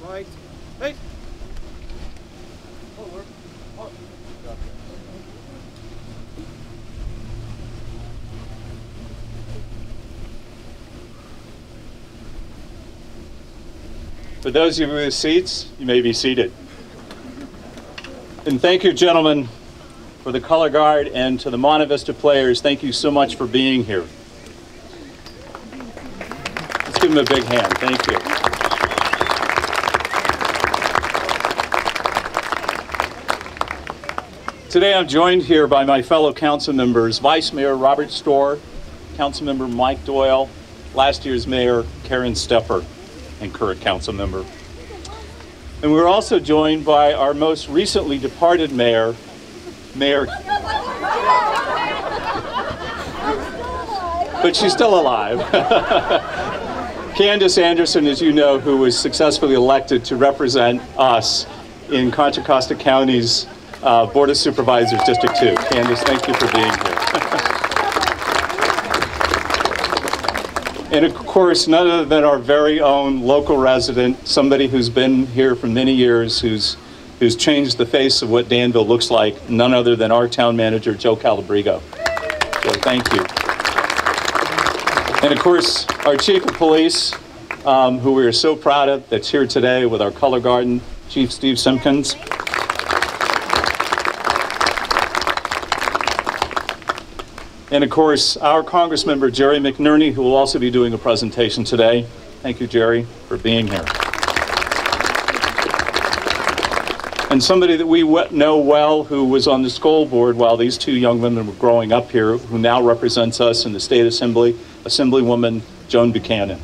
Right. Hey. Forward. Oh. For those of you with seats, you may be seated. And thank you, gentlemen, for the color guard, and to the Monte Vista players, thank you so much for being here. Let's give them a big hand. Thank you. Today I'm joined here by my fellow council members, Vice Mayor Robert Storr, Councilmember Mike Doyle, last year's Mayor Karen Stepper, and current council member. And we're also joined by our most recently departed mayor, but she's still alive. Candace Anderson, as you know, who was successfully elected to represent us in Contra Costa County's Board of Supervisors, District 2. Candace, thank you for being here. And of course, none other than our very own local resident, somebody who's been here for many years, who's changed the face of what Danville looks like, none other than our town manager, Joe Calabrigo. So thank you. And of course, our chief of police, who we are so proud of, that's here today with our color garden, Chief Steve Simpkins. And of course, our Congressmember, Jerry McNerney, who will also be doing a presentation today. Thank you, Jerry, for being here. And somebody that we know well, who was on the school board while these two young women were growing up here, who now represents us in the State Assembly, Assemblywoman Joan Buchanan.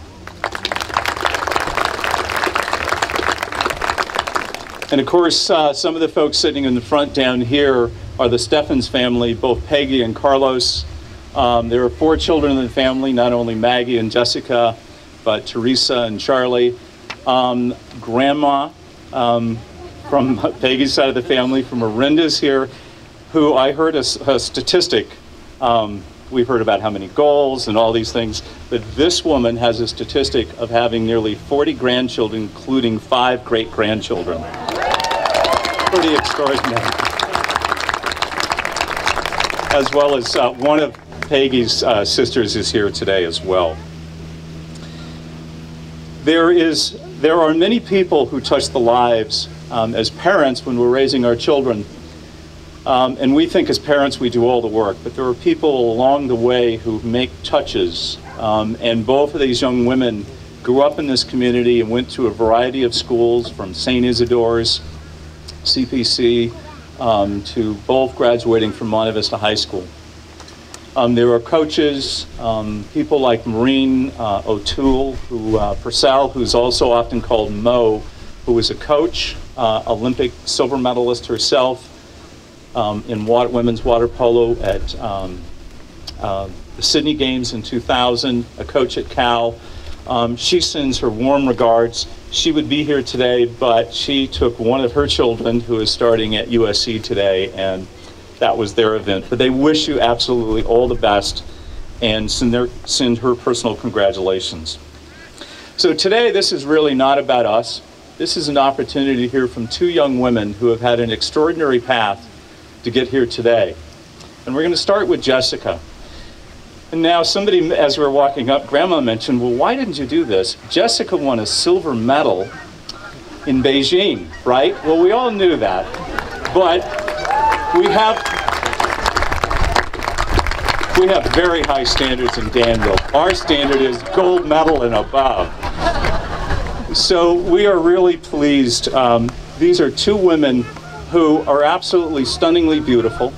And of course, some of the folks sitting in the front down here are the Steffens family, both Peggy and Carlos. There are 4 children in the family, not only Maggie and Jessica, but Teresa and Charlie. Grandma from Peggy's side of the family, from Arinda's here, who I heard a statistic. We've heard about how many goals and all these things, but this woman has a statistic of having nearly 40 grandchildren, including 5 great-grandchildren. Pretty extraordinary. As well as one of Peggy's sisters is here today as well. There are many people who touch the lives as parents when we're raising our children. And we think as parents we do all the work, but there are people along the way who make touches. And both of these young women grew up in this community and went to a variety of schools, from St. Isidore's, CPC, to both graduating from Monte Vista High School. There are coaches, people like Maureen O'Toole, Purcell, who's also often called Mo, who was a coach, Olympic silver medalist herself in women's water polo at the Sydney Games in 2000, a coach at Cal. She sends her warm regards. She would be here today, but she took one of her children who is starting at USC today, and that was their event. But they wish you absolutely all the best and send her personal congratulations. So today, this is really not about us. This is an opportunity to hear from 2 young women who have had an extraordinary path to get here today. And we're going to start with Jessica. And now somebody, as we're walking up, Grandma mentioned, well, why didn't you do this? Jessica won a silver medal in Beijing, right? Well, we all knew that. But we have very high standards in Danville. Our standard is gold medal and above. So we are really pleased. These are 2 women who are absolutely stunningly beautiful.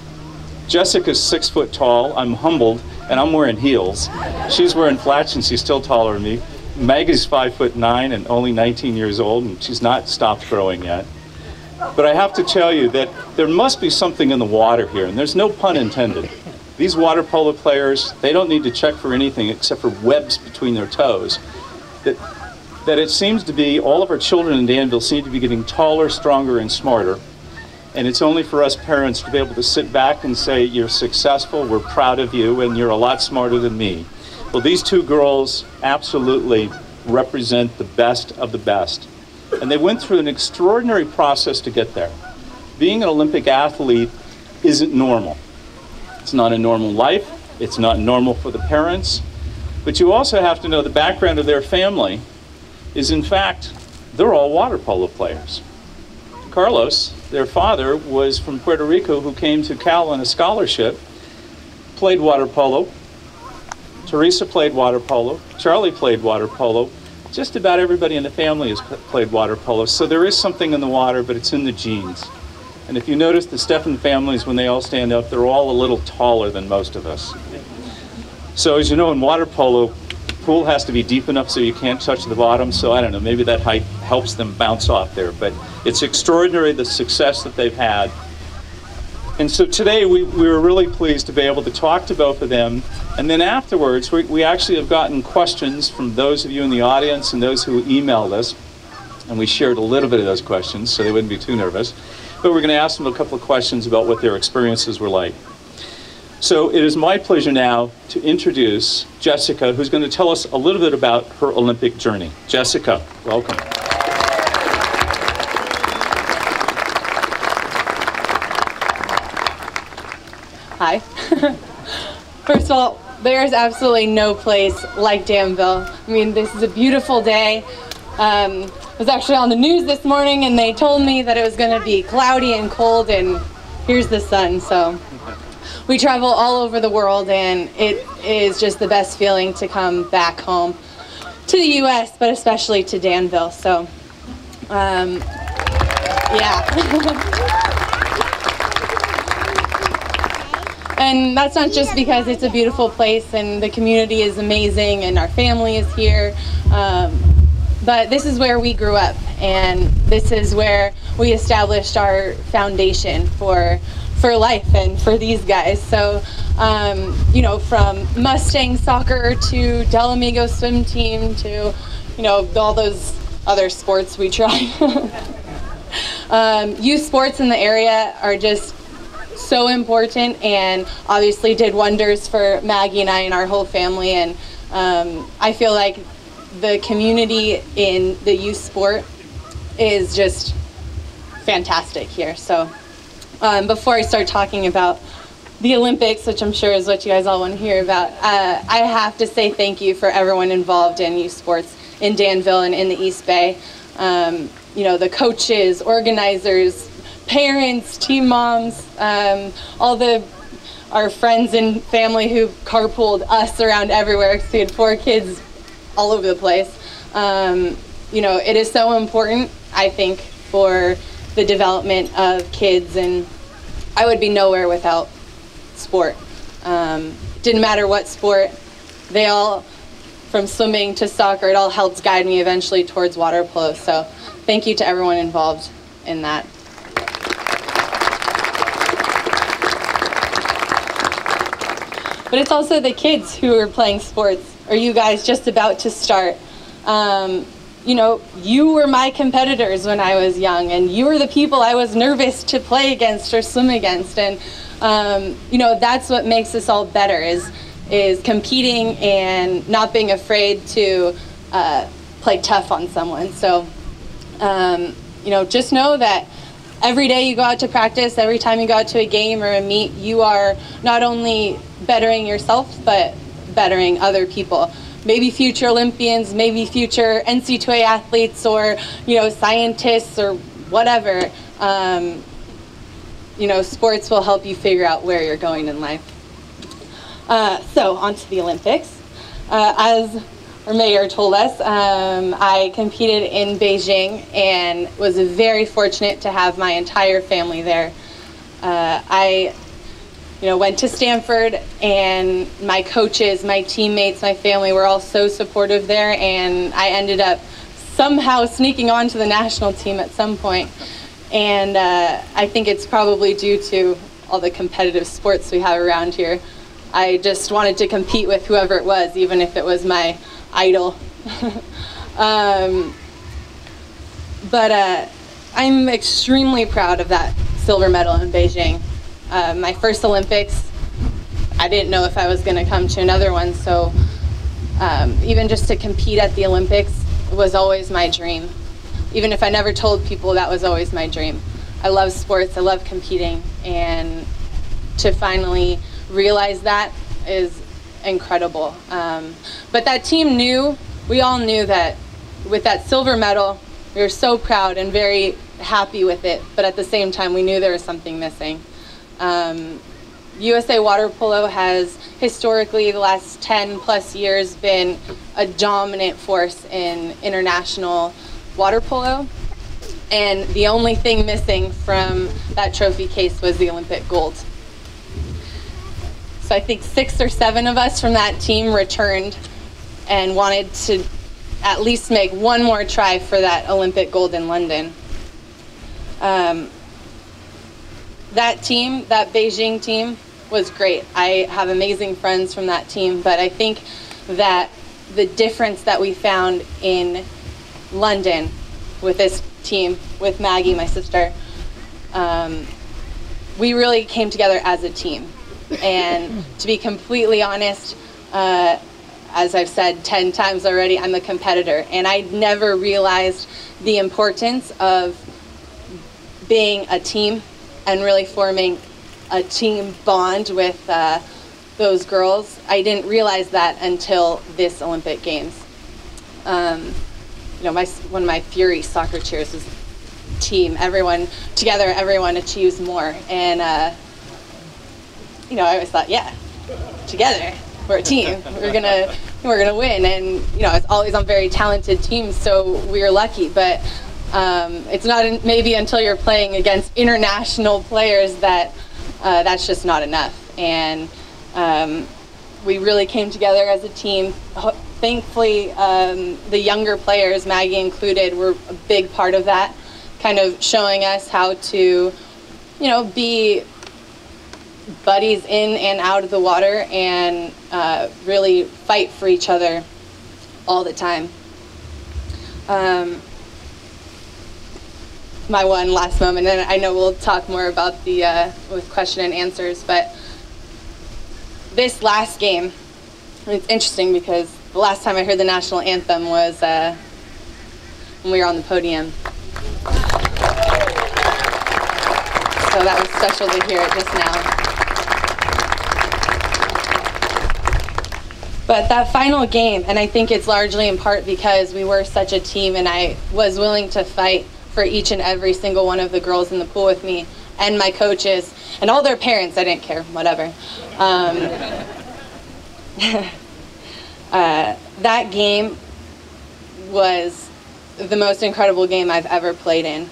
Jessica's 6 foot tall. I'm humbled, and I'm wearing heels. She's wearing flats, and she's still taller than me. Maggie's 5'9" and only 19 years old, and she's not stopped growing yet. But I have to tell you that there must be something in the water here, and there's no pun intended. These water polo players, they don't need to check for anything except for webs between their toes. That it seems to be all of our children in Danville seem to be getting taller, stronger, and smarter. And it's only for us parents to be able to sit back and say, you're successful, we're proud of you, and you're a lot smarter than me. Well, these 2 girls absolutely represent the best of the best. And they went through an extraordinary process to get there. Being an Olympic athlete isn't normal. It's not a normal life. It's not normal for the parents. But you also have to know the background of their family is, in fact, they're all water polo players. Carlos, their father, was from Puerto Rico, who came to Cal on a scholarship, played water polo. Teresa played water polo. Charlie played water polo. Just about everybody in the family has played water polo. So there is something in the water, but it's in the genes. And if you notice the Steffen families, when they all stand up, they're all a little taller than most of us. So as you know, in water polo, the pool has to be deep enough so you can't touch the bottom. So I don't know, maybe that height helps them bounce off there. But it's extraordinary, the success that they've had. And so today we were really pleased to be able to talk to both of them. And then afterwards, we actually have gotten questions from those of you in the audience and those who emailed us. And we shared a little bit of those questions so they wouldn't be too nervous. But we're going to ask them a couple of questions about what their experiences were like. So it is my pleasure now to introduce Jessica, who's going to tell us a little bit about her Olympic journey. Jessica, welcome. Hi. First of all, there's absolutely no place like Danville. I mean, this is a beautiful day. I was actually on the news this morning and they told me that it was going to be cloudy and cold, and here's the sun. So we travel all over the world and it is just the best feeling to come back home to the US, but especially to Danville. So yeah. And that's not just because it's a beautiful place and the community is amazing and our family is here, but this is where we grew up, and this is where we established our foundation for life and for these guys. So, you know, from Mustang soccer to Del Amigo swim team to, you know, all those other sports we try. Youth sports in the area are just so important, and obviously did wonders for Maggie and I and our whole family. And I feel like the community in the youth sport is just fantastic here. So before I start talking about the Olympics, which I'm sure is what you guys all want to hear about, I have to say thank you for everyone involved in youth sports in Danville and in the East Bay. You know, the coaches, organizers, parents, team moms, our friends and family who carpooled us around everywhere because we had 4 kids all over the place. You know, it is so important, I think, for the development of kids, and I would be nowhere without sport. Didn't matter what sport, they all, from swimming to soccer, it all helped guide me eventually towards water polo. So thank you to everyone involved in that. But it's also the kids who are playing sports, or you guys just about to start. You know, you were my competitors when I was young, and you were the people I was nervous to play against or swim against. And you know, that's what makes us all better, is competing and not being afraid to play tough on someone. So you know, just know that every day you go out to practice, every time you go out to a game or a meet, you are not only bettering yourself, but bettering other people. Maybe future Olympians, maybe future NC2A athletes, or, you know, scientists or whatever. You know, sports will help you figure out where you're going in life. So on to the Olympics. As our mayor told us, I competed in Beijing and was very fortunate to have my entire family there. I went to Stanford, and my coaches, my teammates, my family were all so supportive there, and I ended up somehow sneaking onto the national team at some point. And I think it's probably due to all the competitive sports we have around here. I just wanted to compete with whoever it was, even if it was my idol. But I'm extremely proud of that silver medal in Beijing. My first Olympics, I didn't know if I was going to come to another one, so even just to compete at the Olympics was always my dream. even if I never told people, that was always my dream. I love sports, I love competing, and to finally realize that is incredible. But that team knew, we all knew that with that silver medal, we were so proud and very happy with it, but at the same time we knew there was something missing. USA Water Polo has historically, the last 10 plus years, been a dominant force in international water polo, and the only thing missing from that trophy case was the Olympic gold. So I think 6 or 7 of us from that team returned and wanted to at least make one more try for that Olympic gold in London. That team, that Beijing team, was great. I have amazing friends from that team, but I think that the difference that we found in London with this team, with Maggie, my sister, we really came together as a team. And to be completely honest, as I've said 10 times already, I'm a competitor, and I never realized the importance of being a team and really forming a team bond with those girls. I didn't realize that until this Olympic Games. You know, one of my Fury soccer cheers was team. Everyone together, everyone achieves more. And you know, I always thought, yeah, together we're a team. We're gonna win. And you know, it's always on very talented teams, so we're lucky. But it's not maybe until you're playing against international players that that's just not enough. And we really came together as a team. Thankfully, the younger players, Maggie included, were a big part of that, kind of showing us how to, you know, be buddies in and out of the water and really fight for each other all the time. My one last moment, and I know we'll talk more about the with question and answers, but this last game, it's interesting because the last time I heard the national anthem was when we were on the podium. So that was special to hear it just now. But that final game, and I think it's largely in part because we were such a team, and I was willing to fight for each and every single one of the girls in the pool with me, and my coaches, and all their parents. I didn't care, whatever. That game was the most incredible game I've ever played in.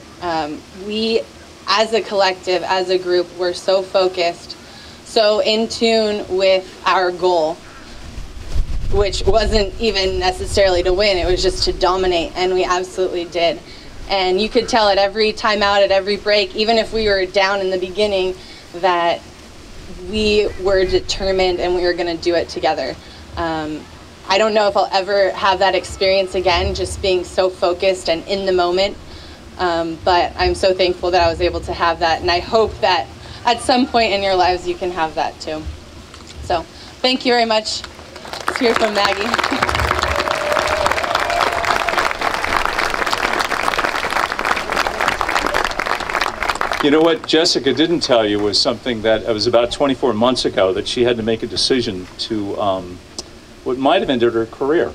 We, as a collective, as a group, were so focused, so in tune with our goal, which wasn't even necessarily to win, it was just to dominate, and we absolutely did. And you could tell at every timeout, at every break, even if we were down in the beginning, that we were determined and we were going to do it together. I don't know if I'll ever have that experience again, just being so focused and in the moment, but I'm so thankful that I was able to have that, and I hope that at some point in your lives you can have that too. So thank you very much. Let's hear from Maggie. You know what Jessica didn't tell you was something that it was about 24 months ago that she had to make a decision to what might have ended her career.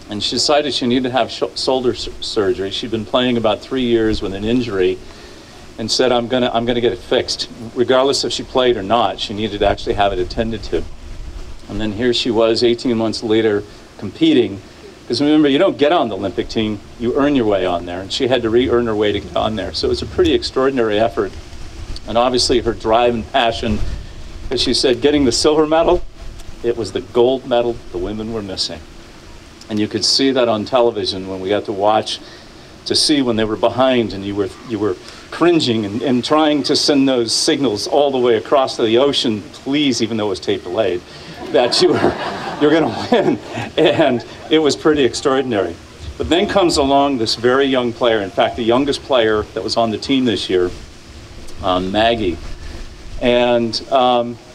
And she decided she needed to have shoulder surgery. She'd been playing about 3 years with an injury and said, I'm gonna get it fixed. Regardless if she played or not, she needed to actually have it attended to. And then here she was 18 months later competing. Because remember, you don't get on the Olympic team, you earn your way on there. And she had to re-earn her way to get on there. So it was a pretty extraordinary effort. And obviously her drive and passion, as she said, getting the silver medal, it was the gold medal the women were missing. And you could see that on television when we got to watch, to see when they were behind and you were cringing and trying to send those signals all the way across the ocean, please, even though it was tape delayed, that you're going to win. And it was pretty extraordinary. But then comes along this very young player, in fact, the youngest player that was on the team this year, Maggie. And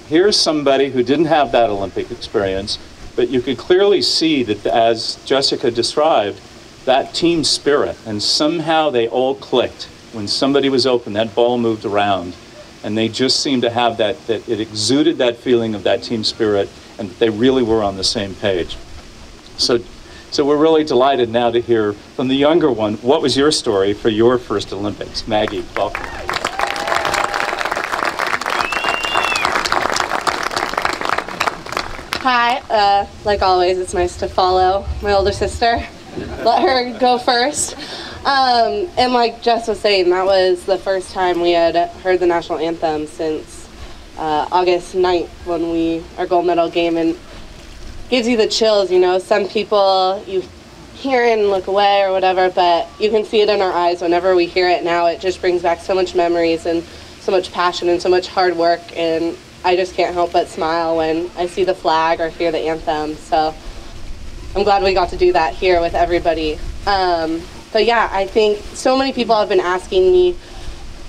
here's somebody who didn't have that Olympic experience, but you could clearly see that, as Jessica described, that team spirit, and somehow they all clicked. When somebody was open, that ball moved around, and they just seemed to have that it exuded that feeling of that team spirit, and that they really were on the same page. So we're really delighted now to hear from the younger one. What was your story for your first Olympics? Maggie, welcome. Hi, like always, it's nice to follow my older sister. Let her go first. And like Jess was saying, that was the first time we had heard the national anthem since August 9th when our gold medal game, and gives you the chills, you know. Some people, you hear it and look away or whatever, but you can see it in our eyes whenever we hear it now. It just brings back so much memories and so much passion and so much hard work, and I just can't help but smile when I see the flag or hear the anthem. So I'm glad we got to do that here with everybody. But yeah, I think so many people have been asking me,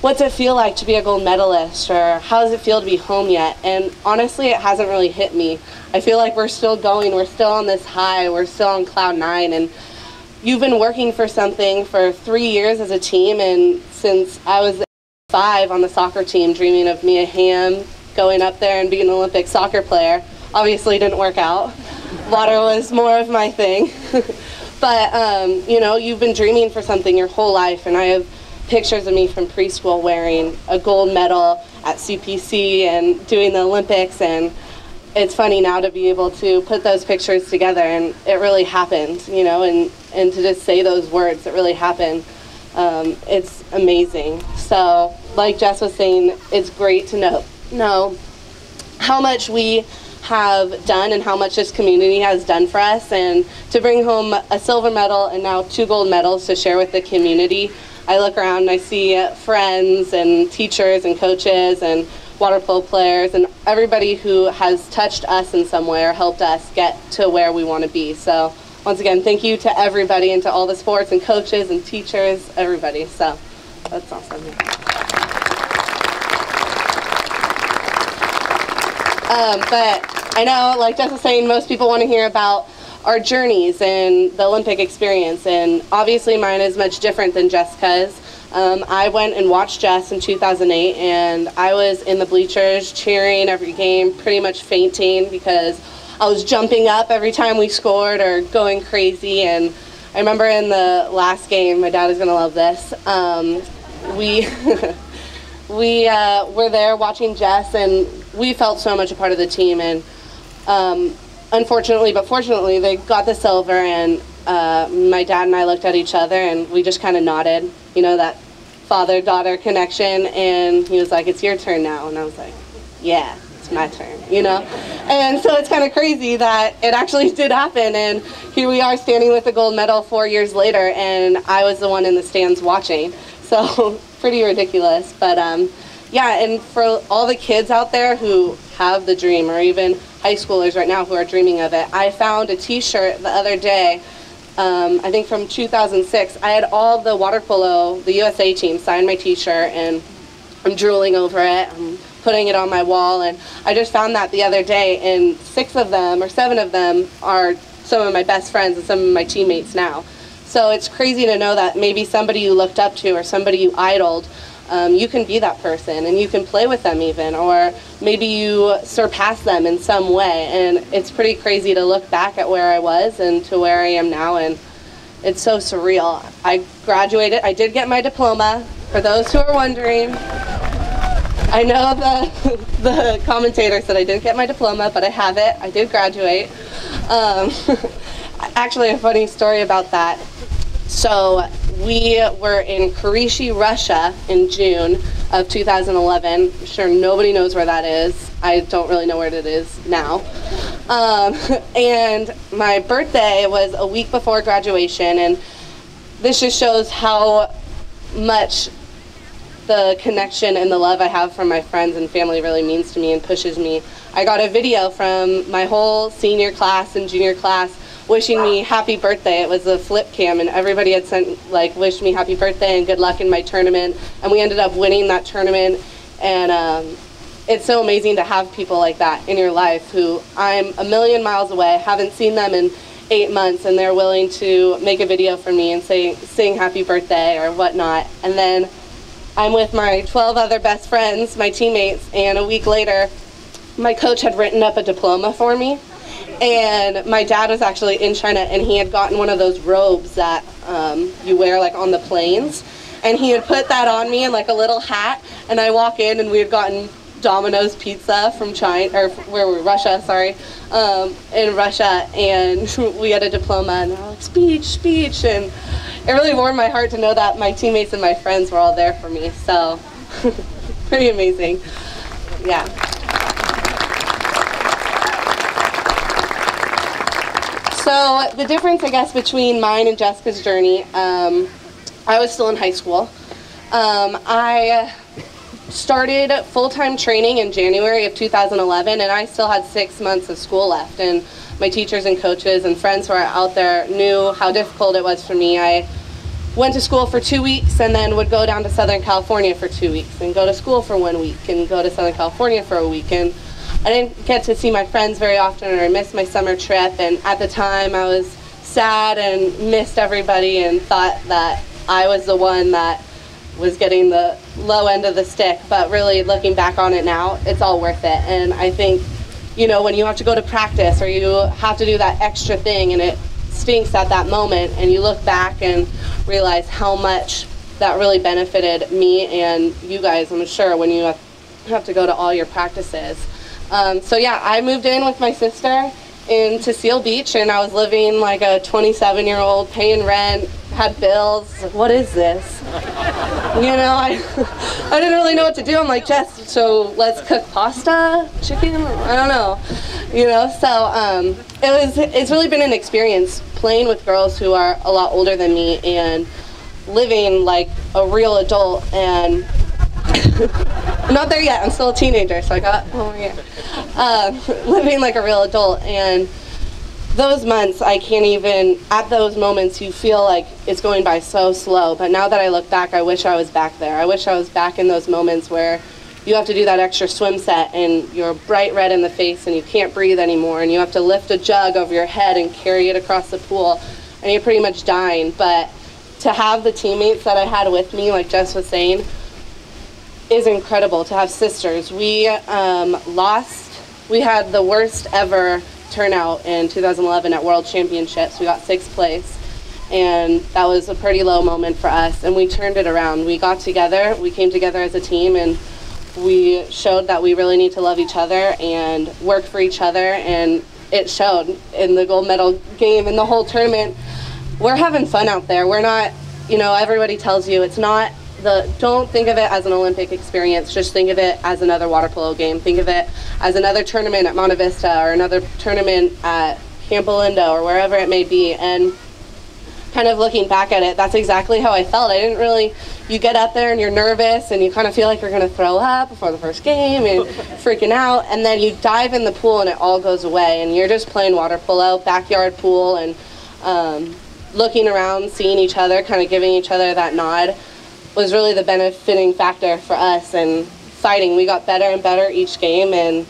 what's it feel like to be a gold medalist, or how does it feel to be home yet? And honestly, it hasn't really hit me. I feel like we're still going, we're still on this high, we're still on cloud 9, and you've been working for something for 3 years as a team, and since I was 5 on the soccer team, dreaming of Mia Hamm going up there and being an Olympic soccer player. Obviously didn't work out. Water was more of my thing. But, you know, you've been dreaming for something your whole life, and I have pictures of me from preschool wearing a gold medal at CPC and doing the Olympics, and it's funny now to be able to put those pictures together, and it really happened, you know, and to just say those words, it really happened. It's amazing. So, like Jess was saying, it's great to know how much we have done and how much this community has done for us, and to bring home a silver medal and now 2 gold medals to share with the community. I look around and I see friends and teachers and coaches and water polo players and everybody who has touched us in some way or helped us get to where we want to be. So once again, thank you to everybody and to all the sports and coaches and teachers, everybody. So that's awesome. But I know, like Jess was saying, most people want to hear about our journeys and the Olympic experience, and obviously mine is much different than Jessica's. I went and watched Jess in 2008, and I was in the bleachers cheering every game, pretty much fainting because I was jumping up every time we scored or going crazy. And I remember in the last game, my dad is going to love this, we were there watching Jess, and we felt so much a part of the team, and unfortunately, but fortunately, they got the silver, and my dad and I looked at each other, and we just kind of nodded, you know, that father-daughter connection, and he was like, it's your turn now, and I was like, yeah, it's my turn, you know. And so it's kind of crazy that it actually did happen, and here we are standing with the gold medal 4 years later, and I was the one in the stands watching, so pretty ridiculous. But yeah, and for all the kids out there who have the dream, or even high schoolers right now who are dreaming of it, I found a t-shirt the other day, I think from 2006. I had all the water polo, the USA team, sign my t-shirt, and I'm drooling over it. I'm putting it on my wall, and I just found that the other day, and 6 of them or 7 of them are some of my best friends and some of my teammates now. So it's crazy to know that maybe somebody you looked up to or somebody you idoled, you can be that person, and you can play with them even, or maybe you surpass them in some way. And it's pretty crazy to look back at where I was and to where I am now, and it's so surreal. I graduated, I did get my diploma, for those who are wondering. I know the commentator said I didn't get my diploma, but I have it. I did graduate. Actually, a funny story about that. So we were in Kurishi, Russia in June of 2011. I'm sure nobody knows where that is. I don't really know where it is now. And my birthday was a week before graduation, and this just shows how much the connection and the love I have from my friends and family really means to me and pushes me. I got a video from my whole senior class and junior class wishing me happy birthday. It was a flip cam, and everybody had sent, like, wished me happy birthday and good luck in my tournament, and we ended up winning that tournament. And it's so amazing to have people like that in your life who I'm a million miles away, haven't seen them in 8 months, and they're willing to make a video for me and sing happy birthday or whatnot. And then I'm with my 12 other best friends, my teammates, and a week later, my coach had written up a diploma for me. And my dad was actually in China, and he had gotten one of those robes that you wear like on the planes. And he had put that on me and like a little hat, and I walk in, and we had gotten Domino's pizza from China, or where were we? Russia, sorry, in Russia, and we had a diploma, and they're like, speech, and it really warmed my heart to know that my teammates and my friends were all there for me, so pretty amazing, yeah. So the difference, I guess, between mine and Jessica's journey, I was still in high school. I started full-time training in January of 2011, and I still had 6 months of school left, and my teachers and coaches and friends who are out there knew how difficult it was for me. I went to school for 2 weeks and then would go down to Southern California for 2 weeks and go to school for 1 week and go to Southern California for a week, and I didn't get to see my friends very often, or I missed my summer trip, and at the time I was sad and missed everybody and thought that I was the one that was getting the low end of the stick, but really looking back on it now, it's all worth it. And I think, you know, when you have to go to practice or you have to do that extra thing and it stinks at that moment, and you look back and realize how much that really benefited me and you guys, I'm sure, when you have to go to all your practices. So yeah, I moved in with my sister into Seal Beach, and I was living like a 27-year-old, paying rent, had bills. What is this? You know, I didn't really know what to do. I'm like, Jess, so let's cook pasta, chicken, I don't know. You know, so it's really been an experience playing with girls who are a lot older than me and living like a real adult. And I'm not there yet, I'm still a teenager, so I got 1 more year. Living like a real adult, and those months, I can't even, at those moments you feel like it's going by so slow, but now that I look back, I wish I was back there. I wish I was back in those moments where you have to do that extra swim set and you're bright red in the face and you can't breathe anymore, and you have to lift a jug over your head and carry it across the pool, and you're pretty much dying. But to have the teammates that I had with me, like Jess was saying, is incredible. To have sisters. We had the worst ever turnout in 2011 at World Championships. We got 6th place, and that was a pretty low moment for us, and we turned it around. We got together, we came together as a team, and we showed that we really need to love each other and work for each other, and it showed in the gold medal game and the whole tournament. We're having fun out there. We're not, you know, everybody tells you it's not don't think of it as an Olympic experience, just think of it as another water polo game. Think of it as another tournament at Monte Vista or another tournament at Camp Belinda or wherever it may be. And kind of looking back at it, that's exactly how I felt. I didn't really, you get up there and you're nervous and you kind of feel like you're going to throw up before the first game and freaking out, and then you dive in the pool and it all goes away and you're just playing water polo, backyard pool, and looking around, seeing each other, kind of giving each other that nod was really the benefiting factor for us. And fighting, we got better and better each game and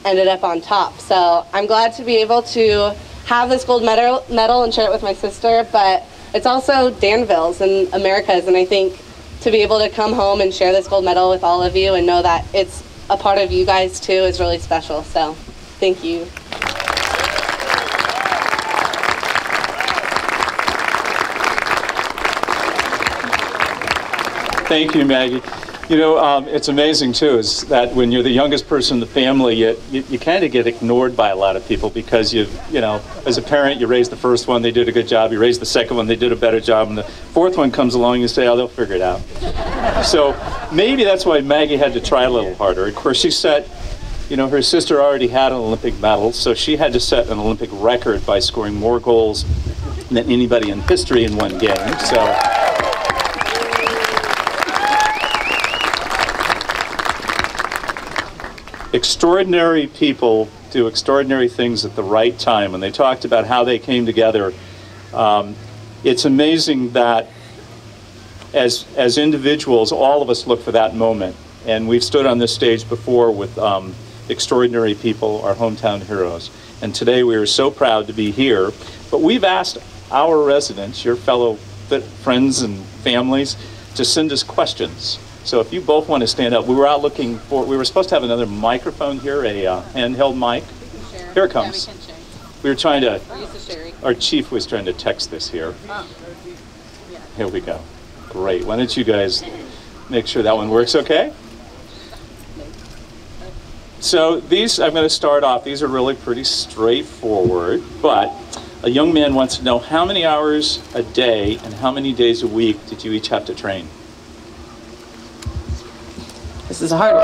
ended up on top. So I'm glad to be able to have this gold medal and share it with my sister, but it's also Danville's and America's, and I think to be able to come home and share this gold medal with all of you and know that it's a part of you guys too is really special. So thank you. Thank you, Maggie. You know, it's amazing too, is that when you're the youngest person in the family, you kind of get ignored by a lot of people because you know, as a parent, you raise the first one, they did a good job. You raise the second one, they did a better job, and the fourth one comes along, you say, oh, they'll figure it out. So maybe that's why Maggie had to try a little harder. Of course, she set, you know, her sister already had an Olympic medal, so she had to set an Olympic record by scoring more goals than anybody in history in one game. So. Extraordinary people do extraordinary things at the right time. When they talked about how they came together, it's amazing that as individuals, all of us look for that moment. And we've stood on this stage before with extraordinary people, our hometown heroes. And today we are so proud to be here. But we've asked our residents, your fellow friends and families, to send us questions. So if you both want to stand up, we were out looking for, we were supposed to have another microphone here, a handheld mic. Here it comes. Yeah, we can share. We were trying to, our chief was trying to text this here. Oh. Yeah. Here we go. Great. Why don't you guys make sure that one works okay? So these, I'm going to start off, these are really pretty straightforward, but a young man wants to know how many hours a day and how many days a week did you each have to train? This is a hard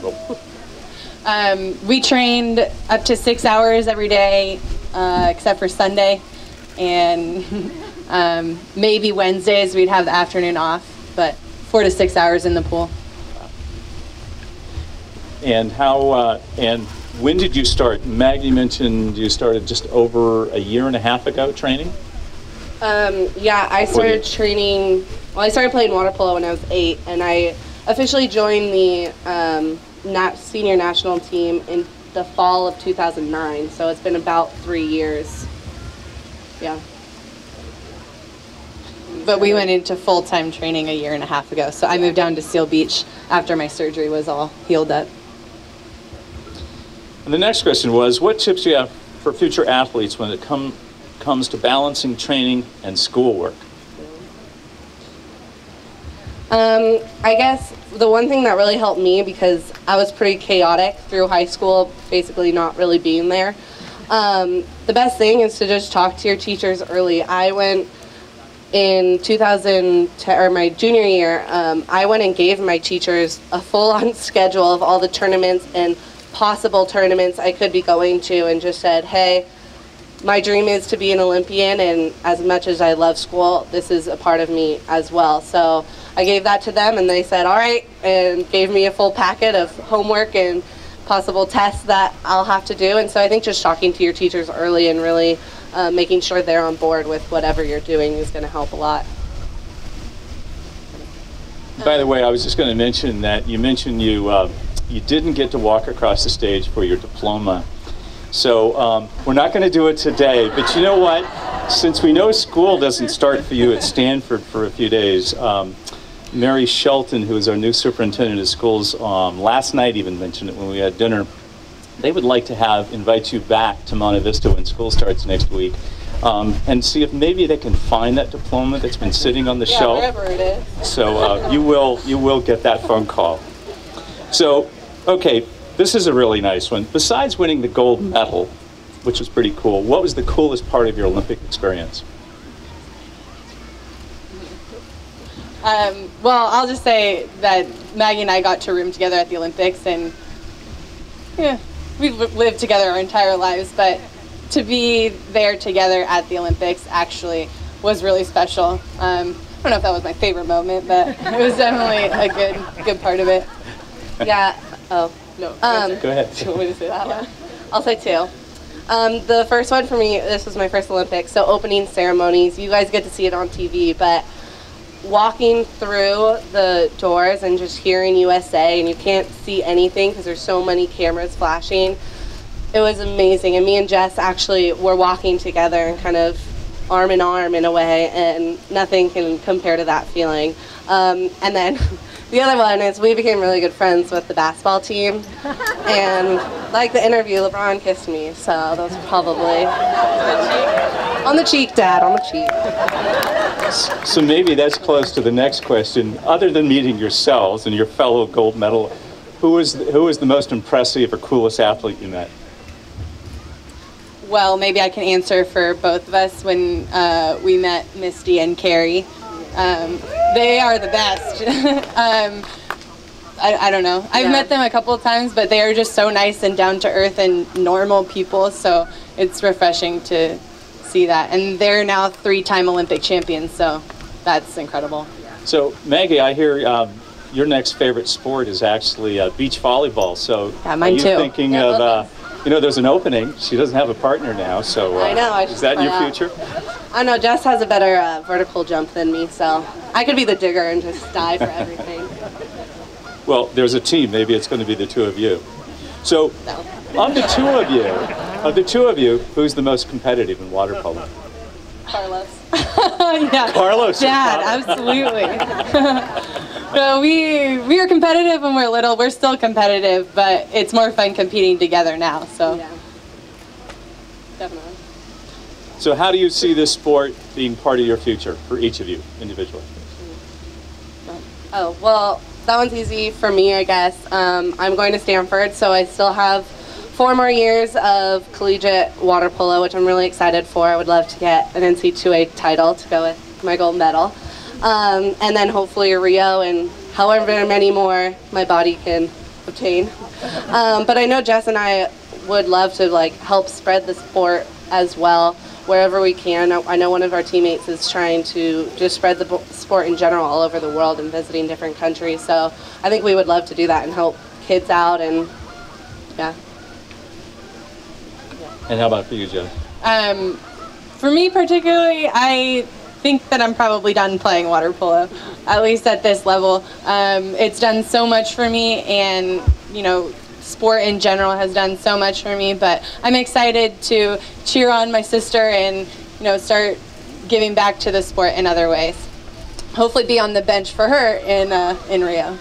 one. We trained up to 6 hours every day, except for Sunday, and maybe Wednesdays we'd have the afternoon off, but 4 to 6 hours in the pool. And how, and when did you start? Maggie mentioned you started just over a year and a half ago training? Yeah, I started training, well, I started playing water polo when I was 8, and I officially joined the senior national team in the fall of 2009, so it's been about 3 years. Yeah. But we went into full-time training a year and a half ago, so I moved down to Seal Beach after my surgery was all healed up. And the next question was, what tips do you have for future athletes when it comes to balancing training and schoolwork? I guess the one thing that really helped me, because I was pretty chaotic through high school, basically not really being there, the best thing is to just talk to your teachers early. I went in 2010, or my junior year, I went and gave my teachers a full-on schedule of all the tournaments and possible tournaments I could be going to, and just said, hey, my dream is to be an Olympian, and as much as I love school, this is a part of me as well. So I gave that to them, and they said, all right, and gave me a full packet of homework and possible tests that I'll have to do. And so I think just talking to your teachers early and really making sure they're on board with whatever you're doing is going to help a lot. By the way, I was just going to mention that you mentioned you didn't get to walk across the stage for your diploma. So we're not going to do it today, but you know what? Since we know school doesn't start for you at Stanford for a few days, Mary Shelton, who is our new superintendent of schools, last night even mentioned it when we had dinner. They would like to invite you back to Monte Vista when school starts next week, and see if maybe they can find that diploma that's been sitting on the shelf. Wherever it is. So you will get that phone call. So, okay, this is a really nice one. Besides winning the gold medal, which was pretty cool, what was the coolest part of your Olympic experience? Well, I'll just say that Maggie and I got to room together at the Olympics, and yeah, we've lived together our entire lives, but to be there together at the Olympics actually was really special. I don't know if that was my favorite moment, but it was definitely a good part of it. Yeah. Oh. No. Go ahead. Do you want me to say that one? I'll say 2. The first one for me, this was my first Olympics, so opening ceremonies. You guys get to see it on TV, but walking through the doors and just hearing USA, and you can't see anything because there's so many cameras flashing. It was amazing, and me and Jess actually were walking together and kind of arm in arm in a way, and nothing can compare to that feeling. And then the other one is we became really good friends with the basketball team, and like the interview, LeBron kissed me, so that was probably on the cheek, Dad, on the cheek. So maybe that's close to the next question. Other than meeting yourselves and your fellow gold medal, who was the most impressive or coolest athlete you met? Well, maybe I can answer for both of us. When we met Misty and Carrie, they are the best. I don't know. I've met them a couple of times, but they are just so nice and down to earth and normal people, so it's refreshing to see that. And they're now 3-time Olympic champions, so that's incredible. So Maggie, I hear your next favorite sport is actually beach volleyball. So yeah, mine are you too. Thinking of, there's an opening. She doesn't have a partner now, so I know. Is that your future? I know, Jess has a better vertical jump than me, so I could be the digger and just dive for everything. Well, there's a team. Maybe it's going to be the two of you. So, No. of the two of you, who's the most competitive in water polo? Carlos. Yeah. Carlos. Dad, absolutely. No, we are competitive when we're little. We're still competitive, but it's more fun competing together now. So. Yeah. Definitely. So how do you see this sport being part of your future for each of you individually? Oh, well, that one's easy for me, I guess. I'm going to Stanford, so I still have 4 more years of collegiate water polo, which I'm really excited for. I would love to get an NC2A title to go with my gold medal. And then hopefully a Rio and however many more my body can obtain. But I know Jess and I would love to help spread the sport as well wherever we can. I know one of our teammates is trying to just spread the sport in general all over the world and visiting different countries. So I think we would love to do that and help kids out, and yeah. And how about for you, Jen? For me particularly, I think that I'm probably done playing water polo, at least at this level. It's done so much for me, and sport in general has done so much for me, but I'm excited to cheer on my sister and start giving back to the sport in other ways. Hopefully be on the bench for her in Rio.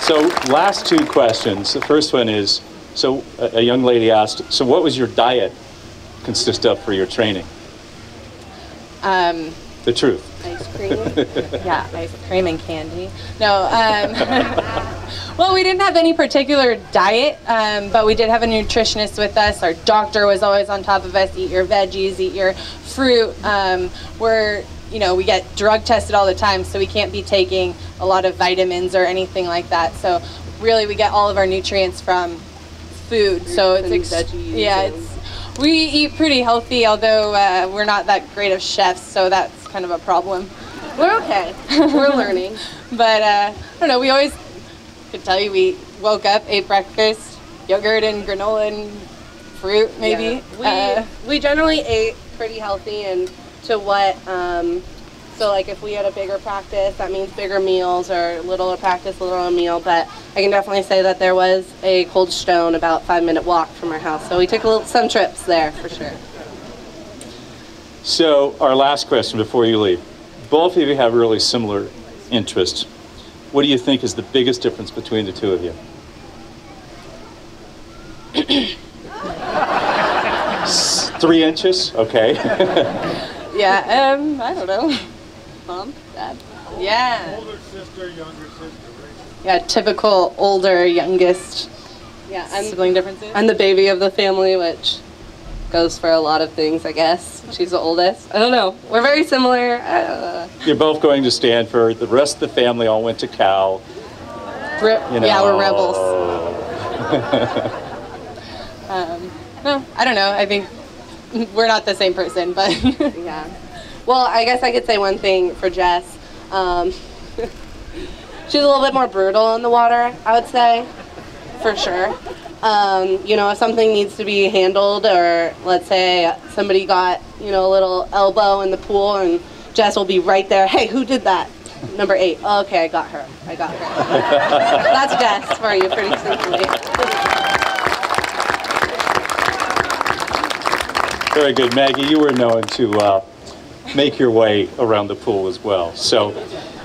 So last 2 questions. The first one is, so a young lady asked, so what was your diet consist of for your training? The truth. Ice cream. Yeah, ice cream and candy. No, well, we didn't have any particular diet, but we did have a nutritionist with us. Our doctor was always on top of us. Eat your veggies, eat your fruit. We get drug tested all the time, so we can't be taking a lot of vitamins or anything like that. So really, we get all of our nutrients from food. So it's veggies. We eat pretty healthy, although we're not that great of chefs, so that's kind of a problem. We're okay. We're learning. But I don't know, we always could tell you we woke up, ate breakfast, yogurt and granola and fruit maybe. Yeah. We generally ate pretty healthy, and to what, so if we had a bigger practice, that means bigger meals, or littler practice, littler meal. But I can definitely say that there was a Cold Stone about 5-minute walk from our house, so we took some trips there for sure. So our last question before you leave. Both of you have really similar interests. What do you think is the biggest difference between the two of you? 3 inches? Okay. Yeah, I don't know. Mom, Dad. Yeah. Older sister, younger sister, right? Yeah, typical older, youngest Yeah, sibling differences. I'm the baby of the family, which goes for a lot of things, I guess. She's the oldest. I don't know. We're very similar. You're both going to Stanford. The rest of the family all went to Cal. Yeah, we're rebels. No, I don't know. I think we're not the same person, but Yeah. Well, I guess I could say one thing for Jess. She's a little bit more brutal in the water, I would say, for sure. If something needs to be handled, or let's say somebody got, a little elbow in the pool, and Jess will be right there. Hey, who did that? Number 8. Oh, okay, I got her. That's Jess for you, pretty simply. Very good. Maggie, you were known to make your way around the pool as well. So,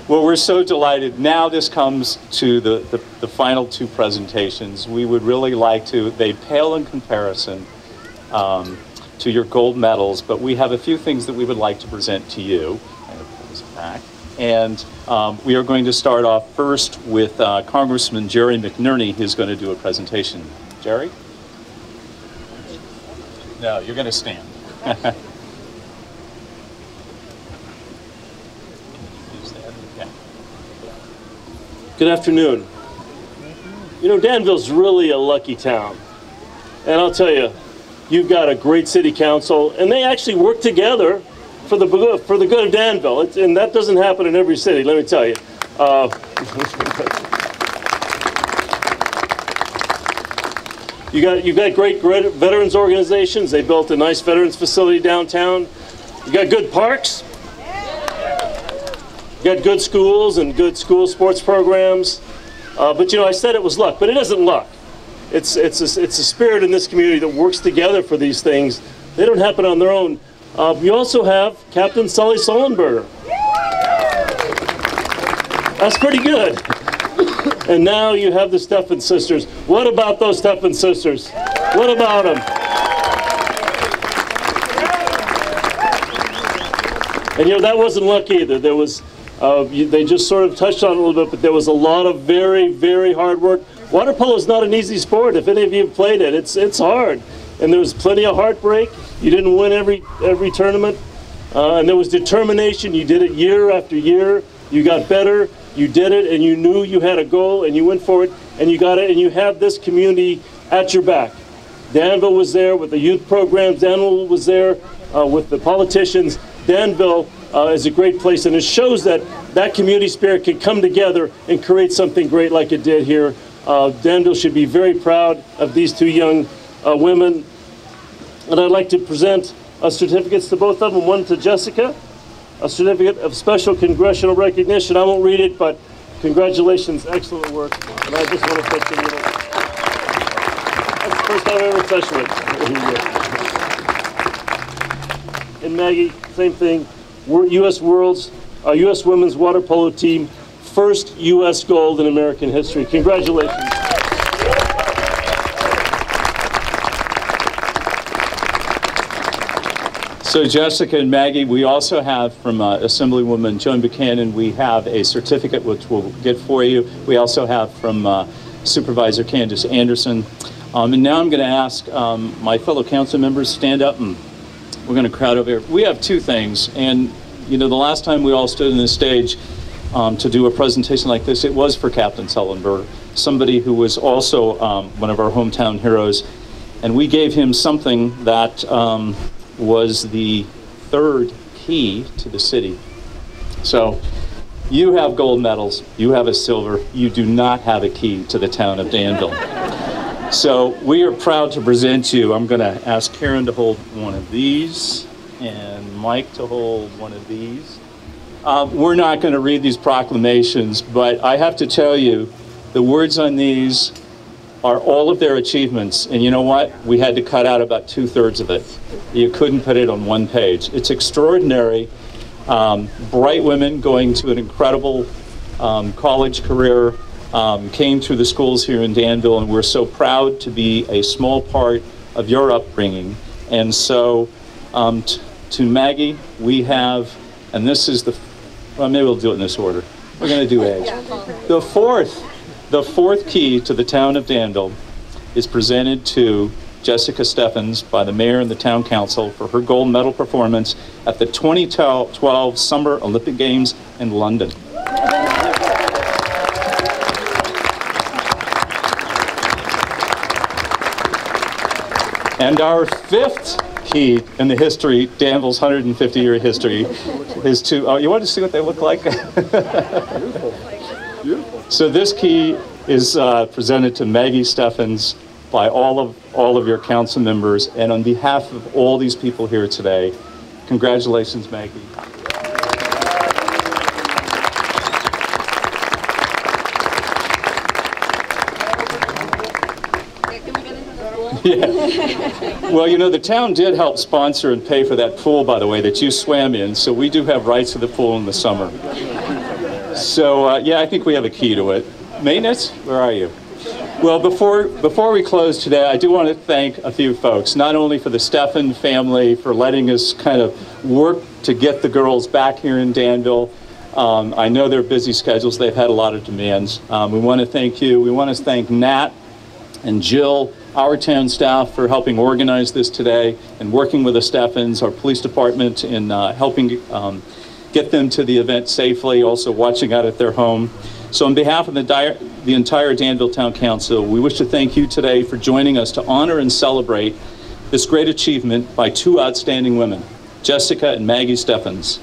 well, we're so delighted. Now this comes to the final 2 presentations. We would really like to, they pale in comparison to your gold medals, but we have a few things that we would like to present to you. I'm going to pull this back. And we are going to start off first with Congressman Jerry McNerney, who's going to do a presentation. Jerry? No, you're going to stand. Good afternoon. Danville's really a lucky town. And I'll tell you, you've got a great city council, and they actually work together for the good of Danville. And that doesn't happen in every city, let me tell you. You've got great veterans organizations. They built a nice veterans facility downtown. You got good parks. got good schools and good school sports programs. But you know, I said it was luck, but it isn't luck. It's a spirit in this community that works together for these things. They don't happen on their own. You also have Captain Sully Sullenberger. That's pretty good. And now you have the Steffens sisters. What about those Steffens sisters? What about them? And you know, that wasn't luck either. There was, they just sort of touched on it a little bit, but there was a lot of very, very hard work. Water polo is not an easy sport. If any of you have played it, it's hard. And there was plenty of heartbreak. You didn't win every tournament. And there was determination. You did it year after year. You got better. You did it, and you knew you had a goal, and you went for it, and you got it, and you have this community at your back. Danville was there with the youth programs. Danville was there with the politicians. Danville is a great place, and it shows that that community spirit can come together and create something great like it did here. Danville should be very proud of these two young women. And I'd like to present certificates to both of them, one to Jessica, a certificate of special congressional recognition. I won't read it, but congratulations, excellent work. And I just want to touch a little. That's the first time I ever touched it. And Maggie, same thing. We're U.S. Women's Water Polo Team, first U.S. gold in American history. Congratulations. So Jessica and Maggie, we also have from Assemblywoman Joan Buchanan, we have a certificate which we'll get for you. We also have from Supervisor Candace Anderson. And now I'm going to ask my fellow council members to stand up, and we're going to crowd over here. We have two things, and you know, the last time we all stood on this stage to do a presentation like this, it was for Captain Sullenberger, somebody who was also one of our hometown heroes, and we gave him something that was the third key to the city. So you have gold medals, you have a silver, you do not have a key to the town of Danville. So we are proud to present you. I'm going to ask Karen to hold one of these and Mike to hold one of these. We're not going to read these proclamations, but I have to tell you, the words on these are all of their achievements, and you know what? We had to cut out about 2/3 of it. You couldn't put it on one page. It's extraordinary. Bright women going to an incredible college career, came through the schools here in Danville, and we're so proud to be a small part of your upbringing. And so to Maggie, we have, and this is the, well, maybe we'll do it in this order. We're going to do age. The fourth key to the town of Danville is presented to Jessica Steffens by the mayor and the town council for her gold medal performance at the 2012 Summer Olympic Games in London. And our fifth key in the history, Danville's 150-year history, is to, oh, you want to see what they look like? Beautiful. So this key is presented to Maggie Steffens by all of your council members, and on behalf of all these people here today, congratulations, Maggie. Yeah. Well, you know, the town did help sponsor and pay for that pool, by the way, that you swam in, so we do have rights to the pool in the summer. So, yeah, I think we have a key to it. Maintenance, where are you? Well, before we close today, I do want to thank a few folks, not only for the Steffen family for letting us kind of work to get the girls back here in Danville. I know their busy schedules, they've had a lot of demands. We want to thank you. We want to thank Nat and Jill, our town staff, for helping organize this today and working with the Steffens, our police department, in helping get them to the event safely, also watching out at their home. So on behalf of the entire Danville Town Council, we wish to thank you today for joining us to honor and celebrate this great achievement by two outstanding women, Jessica and Maggie Steffens.